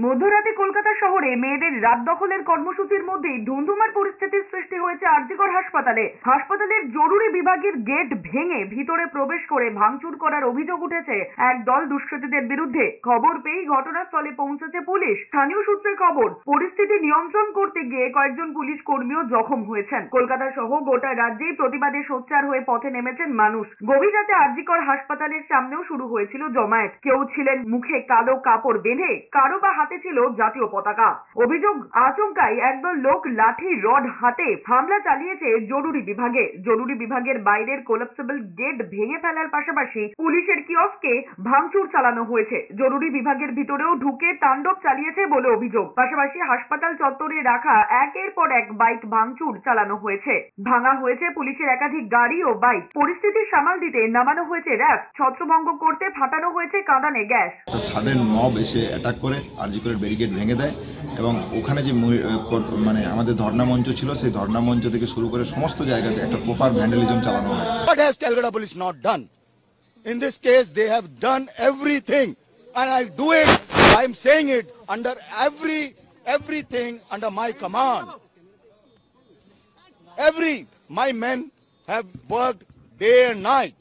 মধ্যরাতে কলকাতা শহরে মেয়েদের রাত দখলের কর্মসূচির মধ্যেই ধুন্ধুমার পরিস্থিতির সৃষ্টি হয়েছে আরজিকর হাসপাতালে। হাসপাতালের জরুরি বিভাগের গেট ভেঙে ভিতরে প্রবেশ করে ভাঙচুর করার অভিযোগ উঠেছে একদল দুষ্কৃতীদের বিরুদ্ধে। খবর পেয়েই ঘটনাস্থলে পৌঁছেছে পুলিশ। স্থানীয় সূত্রে খবর, পরিস্থিতি নিয়ন্ত্রণ করতে গিয়ে কয়েকজন পুলিশ কর্মীও জখম হয়েছেন। কলকাতা সহ গোটা রাজ্যেই প্রতিবাদে সোচ্চার হয়ে পথে নেমেছেন মানুষ। গভীর রাতে আরজিকর হাসপাতালের সামনেও শুরু হয়েছিল জমায়েত। কেউ ছিলেন মুখে কালো কাপড় বেঁধে, কারো বা হাতে ছিল জাতীয় পতাকা। অভিযোগ, আচমকাই একদল লোক লাঠি রড হাতে হামলা চালিয়েছে জরুরি বিভাগে। জরুরি বিভাগের বাইরের কোলাপসেবল গেট ভেঙে ফেলার পাশাপাশি পুলিশের কিয়স্কে ভাঙচুর চালানো হয়েছে। জরুরি বিভাগের ভিতরেও ঢুকে তাণ্ডব চালিয়েছে বলে অভিযোগ। পাশাপাশি হাসপাতাল চত্বরে রাখা একের পর এক বাইক ভাঙচুর চালানো হয়েছে। ভাঙা হয়েছে পুলিশের একাধিক গাড়ি ও বাইক। পরিস্থিতি সামাল দিতে নামানো হয়েছে র্যাব। ছত্রভঙ্গ করতে ফাটানো হয়েছে কাঁদানে গ্যাস। সাডেন মব এসে অ্যাটাক করে আরজিকরের ব্যারিকেড ভেঙে দেয় এবং ওখানে যে মানে আমাদের ধর্ণা মঞ্চ ছিল, সেই ধর্ণা মঞ্চ থেকে শুরু করে সমস্ত জায়গাতে একটা প্রপার ভ্যান্ডালিজম চালানো হয়। What has Calcutta police not done? In this case, they have done everything, and I'll do it. I'm saying it under everything under my command. My men have worked day and night.